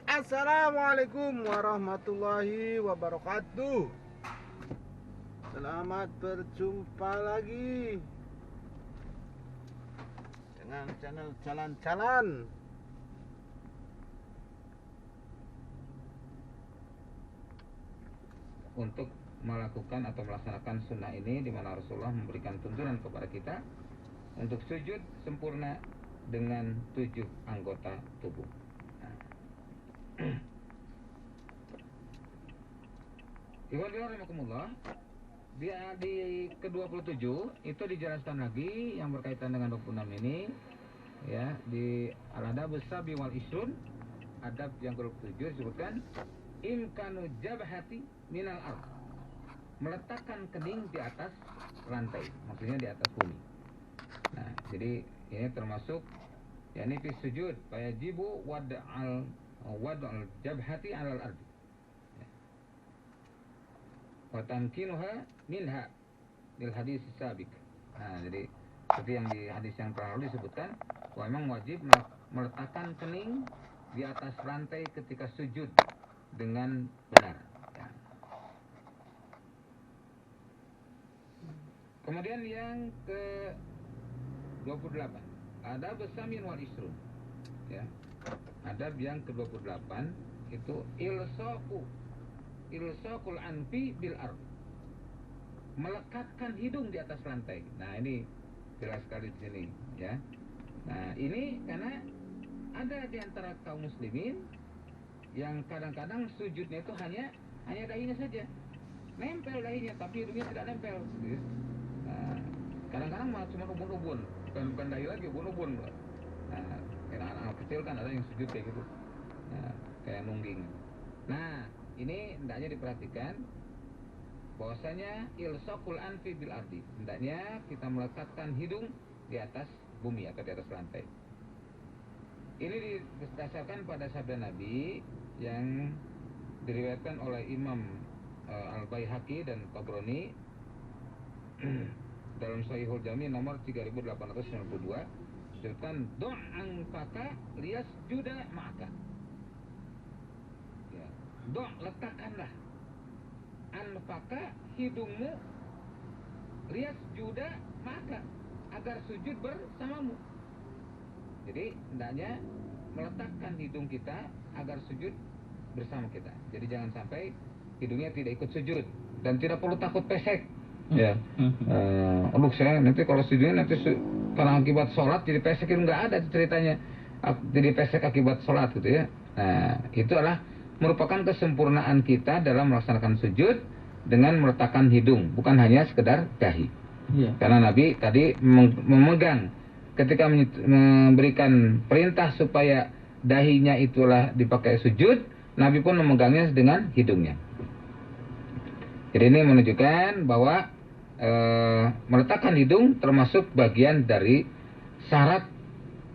Assalamualaikum warahmatullahi wabarakatuh. Selamat berjumpa lagi dengan channel Jalan-Jalan. Untuk melakukan atau melaksanakan sunnah ini, di mana Rasulullah memberikan tuntunan kepada kita untuk sujud sempurna dengan 7 anggota tubuh. Ikhwan rahimakumullah, di ke-27 itu dijelaskan lagi yang berkaitan dengan 26 ini, ya, di al-adab as-sabi wal isrun, adab yang ke-27 disebutkan imkanu jabhati minal ardh, meletakkan kening di atas lantai, maksudnya di atas bumi. Nah, jadi ini termasuk yakni fi sujud fayajibu wad'al jabhati 'alal ardi wa tamkinuha minha lil hadis sabiq. Nah, jadi seperti yang di hadis yang terakhir disebutkan bahwa memang wajib meletakkan kening di atas lantai ketika sujud dengan benar. Ya. Kemudian yang ke 28 adab samin wal isrun, ya. Adab yang ke-28 itu ilsaqul anfi bil ard, melekatkan hidung di atas lantai. Nah, ini jelas sekali di sini, ya. Nah, ini karena ada di antara kaum muslimin yang kadang-kadang sujudnya itu hanya dahinya saja, nempel dahinya tapi hidungnya tidak nempel. Nah, kadang-kadang malah cuma ubun-ubun, bukan dahi lagi, ubun-ubun. Nah, kayak anak-anak kecil kan ada yang sujud kayak gitu, nah, kayak nungging. Nah, ini hendaknya diperhatikan bahwasanya ilsaqul anfi bil ardi, hendaknya kita melekatkan hidung di atas bumi atau di atas lantai. Ini didasarkan pada sabda Nabi yang diriwayatkan oleh Imam Al-Baihaqi dan Tabrani dalam Sahihul Jami nomor 3892, disebutkan do'an faka lias juda ma'aka. Ya, letakkanlah anfaka hidungmu lias juda ma'aka, agar sujud bersamamu. Jadi hendaknya meletakkan hidung kita agar sujud bersama kita. Jadi jangan sampai hidungnya tidak ikut sujud dan tidak perlu takut pesek. Ya, saya nanti kalau sujudnya nanti karena akibat sholat jadi pesek, itu nggak ada ceritanya jadi pesek akibat sholat gitu ya. Nah, itu adalah merupakan kesempurnaan kita dalam melaksanakan sujud dengan meletakkan hidung, bukan hanya sekedar dahi. Ya. Karena Nabi tadi memegang ketika memberikan perintah supaya dahinya itulah dipakai sujud, Nabi pun memegangnya dengan hidungnya. Jadi ini menunjukkan bahwa meletakkan hidung termasuk bagian dari syarat,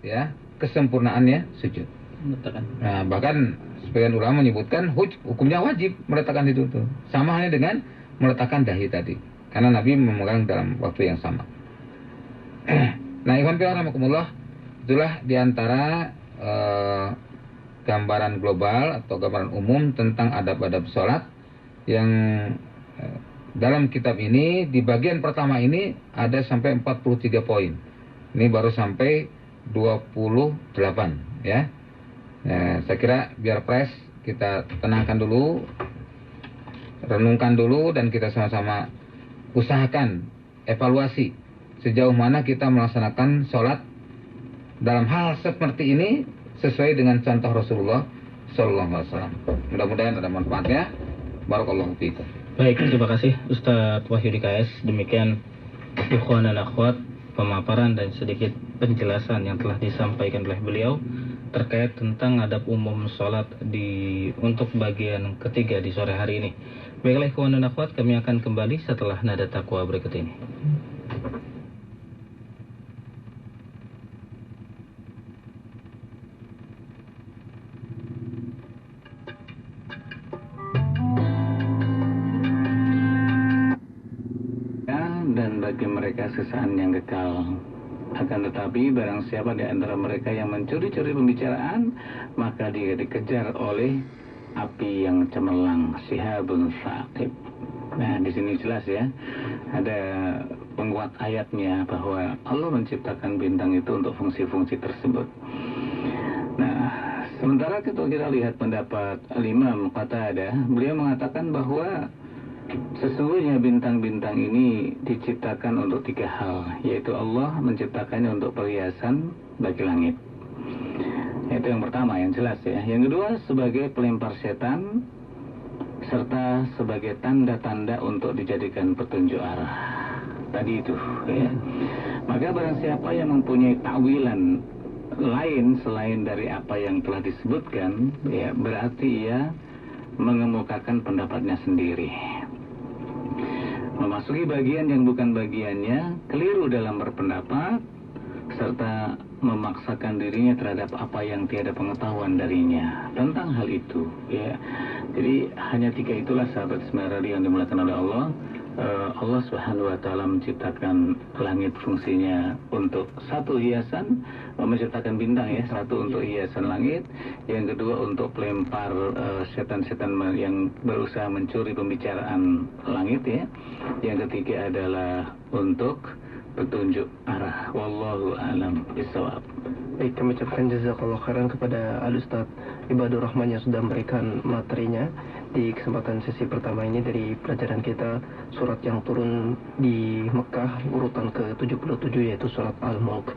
ya, kesempurnaannya sujud. Nah, bahkan sebagian ulama menyebutkan hukumnya wajib meletakkan hidung itu, sama halnya dengan meletakkan dahi tadi, karena Nabi memegang dalam waktu yang sama. Nah, ikhwan fillah rahimakumullah, itulah diantara gambaran global atau gambaran umum tentang adab-adab sholat yang dalam kitab ini. Di bagian pertama ini ada sampai 43 poin. Ini baru sampai 28, ya. Nah, saya kira biar fresh, kita tenangkan dulu, renungkan dulu, dan kita sama-sama usahakan evaluasi sejauh mana kita melaksanakan sholat dalam hal seperti ini sesuai dengan contoh Rasulullah Sallallahu Alaihi Wasallam. Mudah-mudahan ada manfaatnya. Barakallahu fiikum. Baik, terima kasih Ustadz Wahyudi KS. Demikian ikhwan dan akhwat, pemaparan dan sedikit penjelasan yang telah disampaikan oleh beliau terkait tentang adab umum sholat untuk bagian ketiga di sore hari ini. Baiklah ikhwan dan akhwat, kami akan kembali setelah nada takwa berikut ini. Dan bagi mereka sesaat yang kekal Akan tetapi barang siapa di antara mereka yang mencuri-curi pembicaraan, maka dia dikejar oleh api yang cemerlang, sihabun saqib. Nah, di sini jelas ya, ada penguat ayatnya bahwa Allah menciptakan bintang itu untuk fungsi-fungsi tersebut. Nah, sementara kita lihat pendapat Al-Imam Qatadah, beliau mengatakan bahwa sesungguhnya bintang-bintang ini diciptakan untuk 3 hal, yaitu Allah menciptakannya untuk perhiasan bagi langit. Itu yang pertama, yang jelas ya. Yang kedua, sebagai pelempar setan, serta sebagai tanda-tanda untuk dijadikan petunjuk arah. Tadi itu ya. Maka barang siapa yang mempunyai takwilan lain selain dari apa yang telah disebutkan, ya berarti ia mengemukakan pendapatnya sendiri, memasuki bagian yang bukan bagiannya, keliru dalam berpendapat, serta memaksakan dirinya terhadap apa yang tiada pengetahuan darinya tentang hal itu ya. Jadi hanya 3 itulah sahabat Ismail Radio yang dimuliakan oleh Allah. Allah Subhanahu wa taala menciptakan langit fungsinya untuk satu hiasan, menciptakan bintang ya, satu untuk hiasan langit, yang kedua untuk pelempar setan-setan yang berusaha mencuri pembicaraan langit ya, yang ketiga adalah untuk petunjuk arah. Wallahu a'lam bishawab. Baik, kami ucapkan jazakallahu khairan kepada Al-Ustaz Ibadur Rahman yang sudah memberikan materinya di kesempatan sesi pertama ini dari pelajaran kita surat yang turun di Mekah urutan ke-77 yaitu surat Al-Mulk.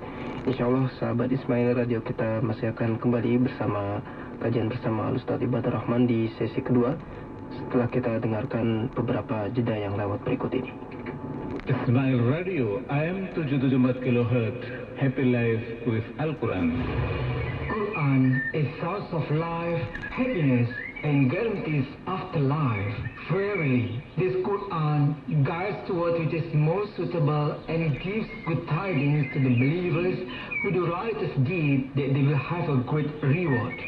Insyaallah sahabat Ismail Radio kita masih akan kembali bersama kajian bersama Al-Ustaz Ibadur Rahman di sesi kedua setelah kita dengarkan beberapa jeda yang lewat berikut ini. Ismail Radio AM 774 kHz. Happy Life with Al-Quran. Quran is source of life, happiness, and guarantees afterlife. Verily, this Quran guides to what which is most suitable and gives good tidings to the believers who do righteous deeds that they will have a great reward.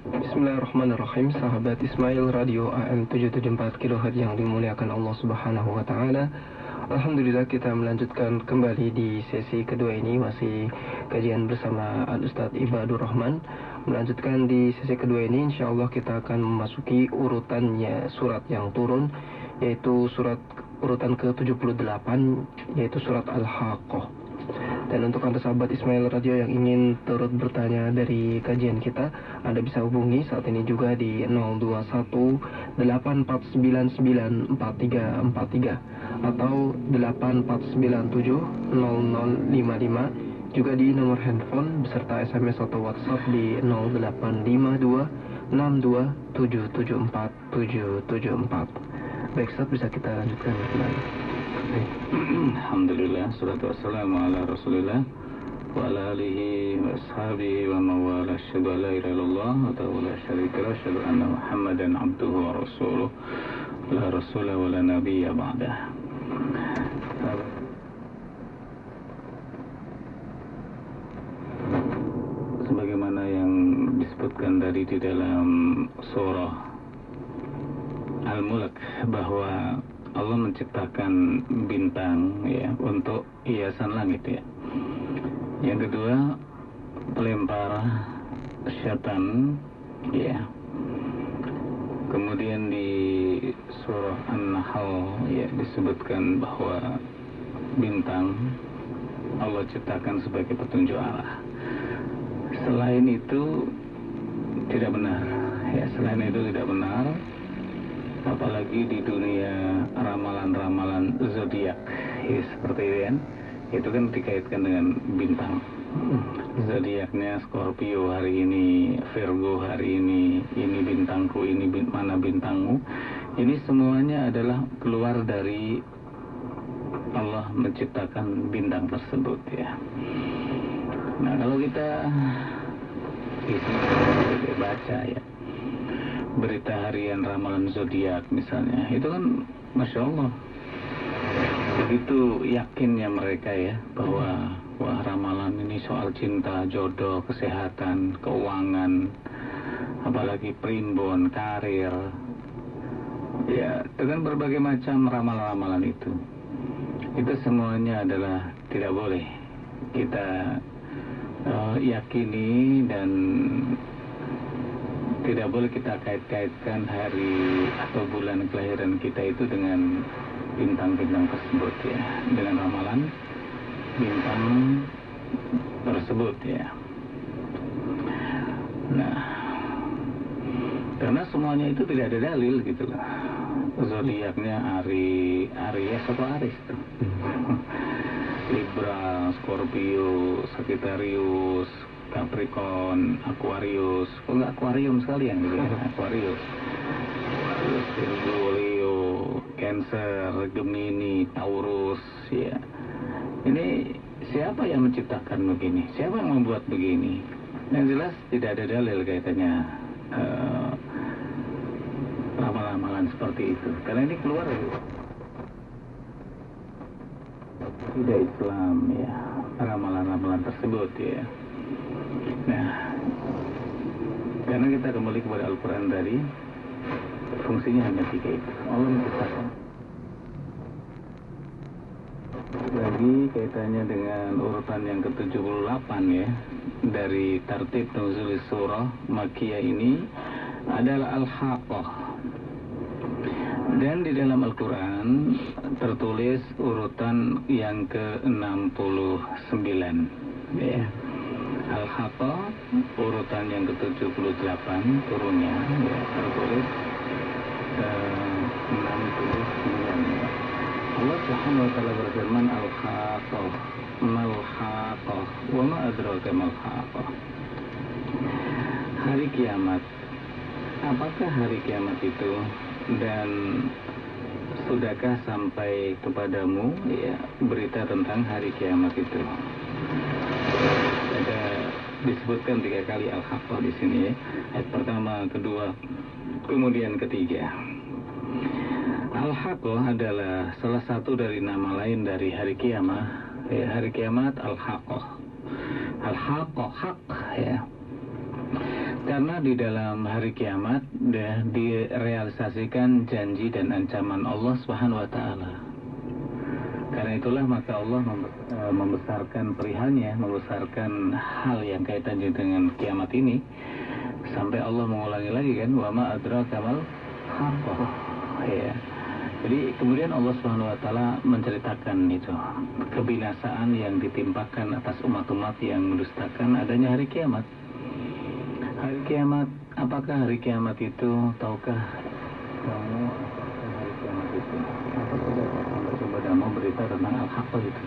Bismillahirrahmanirrahim. Sahabat Ismail Radio AM 774 kHz yang dimuliakan Allah Subhanahu wa taala. Alhamdulillah kita melanjutkan kembali di sesi kedua ini, masih kajian bersama Al-Ustaz Ibadur Rahman. Melanjutkan di sesi kedua ini insyaallah kita akan memasuki urutannya surat yang turun, yaitu surat urutan ke-78 yaitu surat Al-Haqqah. Dan untuk anda sahabat Ismail Radio yang ingin turut bertanya dari kajian kita, anda bisa hubungi saat ini juga di 021-8499-4343 atau 8497-0055, juga di nomor handphone beserta SMS atau WhatsApp di 0852-62774774. Baik, Ustaz, bisa kita lanjutkan kembali. Alhamdulillah, salatu wassalamu ala Rasulillah wa ala alihi wa ashabihi wa mawala. Asyhadu an la ilaha illallah wa la syarika lahu, asyhadu anna Muhammadan abduhu wa rasuluh, la rasula wa la nabiyya ba'dah. Sebagaimana yang disebutkan tadi di dalam surah Al-Mulk bahwa Allah menciptakan bintang ya untuk hiasan langit ya. Yang kedua, pelempar setan ya. Kemudian di surah An-Nahl ya disebutkan bahwa bintang Allah ciptakan sebagai petunjuk arah. Selain itu tidak benar ya, selain itu tidak benar. Apalagi di dunia ramalan-ramalan zodiak ya, seperti itu kan, itu kan dikaitkan dengan bintang. Zodiaknya Scorpio hari ini, Virgo hari ini bintangku, ini mana bintangmu. Ini semuanya adalah keluar dari Allah menciptakan bintang tersebut ya. Nah, kalau kita baca ya berita harian ramalan zodiak misalnya, itu kan Masya Allah begitu yakinnya mereka ya bahwa wah ramalan ini soal cinta, jodoh, kesehatan, keuangan, apalagi primbon, karir ya, dengan berbagai macam ramalan-ramalan itu. itu semuanya adalah tidak boleh kita yakini, dan tidak boleh kita kait-kaitkan hari atau bulan kelahiran kita itu dengan bintang-bintang tersebut ya, dengan ramalan bintang tersebut ya. Nah, karena semuanya itu tidak ada dalil gitu loh. Zodiaknya Aries atau Aries tuh. Libra, Scorpio, Sagittarius, Capricorn, Aquarius. Oh enggak, Aquarium sekalian gitu ya. Aquarius, Virgo, Leo, Cancer, Gemini, Taurus ya. Ini siapa yang menciptakan begini? Siapa yang membuat begini? Yang jelas tidak ada dalil kaitannya ramalan-ramalan seperti itu. Karena ini keluar tidak Islam ya, ramalan-ramalan tersebut ya. Nah, karena kita kembali kepada Al-Quran tadi, fungsinya hanya 3 itu. Allah menciptakan. Lagi kaitannya dengan urutan yang ke-78 ya, dari tartib nuzul surah Makkiyah ini adalah Al-Haqqah. Dan di dalam Al-Quran tertulis urutan yang ke-69 ya. Al-Haqqah urutan yang ke-78 turunnya ya, tertulis 69 ya. Allah Subhanahu wa ta'ala berfirman, Al-Haqqah mal-Haqqah wa ma adraka mal-Haqqah. Hari kiamat. Apakah hari kiamat itu? Dan sudahkah sampai kepadamu ya berita tentang hari kiamat itu? Ada disebutkan 3 kali Al-Haqqah di sini ya. Ayat pertama, kedua, kemudian ketiga. Al-Haqqah adalah salah satu dari nama lain dari hari kiamat. Ya, hari kiamat Al-Haqqah. Al-Haqqah hak ya. Karena di dalam hari kiamat direalisasikan janji dan ancaman Allah Subhanahu wa ta'ala. Karena itulah maka Allah membesarkan perihalnya, membesarkan hal yang kaitannya dengan kiamat ini, sampai Allah mengulangi lagi kan, wa ma adraka mal haqqah ya. Jadi kemudian Allah Subhanahu wa ta'ala menceritakan itu kebinasaan yang ditimpakan atas umat-umat yang mendustakan adanya hari kiamat. Hari kiamat, apakah hari kiamat itu? Tahukah kamu hari kiamat itu? Apakah sudah kepadamu berita tentang Al-Haqqah itu?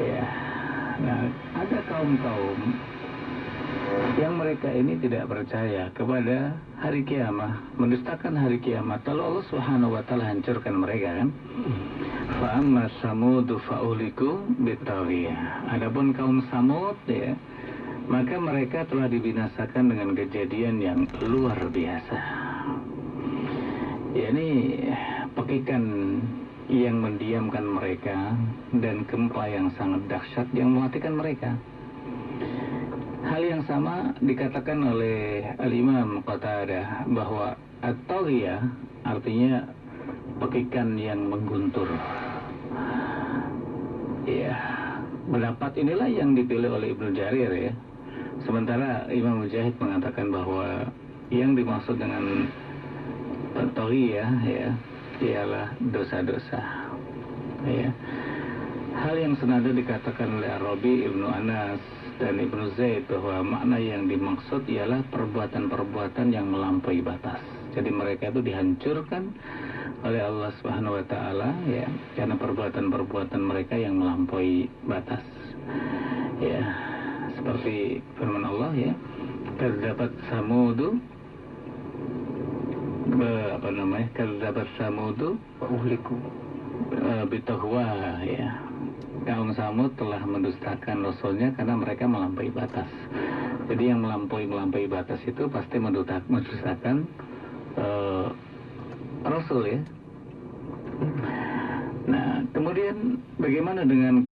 Ya, nah ada kaum-kaum yang mereka ini tidak percaya kepada hari kiamat, mendustakan hari kiamat. Lalu Allah Subhanahu wa ta'ala hancurkan mereka kan? Fa amma samudu fa'uliku bitaghiyah. Adapun kaum Samud ya, maka mereka telah dibinasakan dengan kejadian yang luar biasa. Ya, ini pekikan yang mendiamkan mereka dan gempa yang sangat dahsyat yang mematikan mereka. Hal yang sama dikatakan oleh Al-Imam Qatadah bahwa at-taghiyah artinya pekikan yang mengguntur. Ya, pendapat inilah yang dipilih oleh Ibnu Jarir ya. Sementara Imam Mujahid mengatakan bahwa yang dimaksud dengan taghiyah ya ialah dosa-dosa. Ya. Hal yang senada dikatakan oleh Ar-Rabi, Ibnu Anas dan Ibnu Zaid bahwa makna yang dimaksud ialah perbuatan-perbuatan yang melampaui batas. Jadi mereka itu dihancurkan oleh Allah Subhanahu wa ta'ala ya, karena perbuatan-perbuatan mereka yang melampaui batas. Ya. Seperti firman Allah ya, kadzabat samudu kadzabat samudu Uhliku bitahwa ya. Kaum Samud telah mendustakan rasulnya karena mereka melampaui batas. Jadi yang melampaui batas itu pasti mendustakan rasul ya. Nah, kemudian bagaimana dengan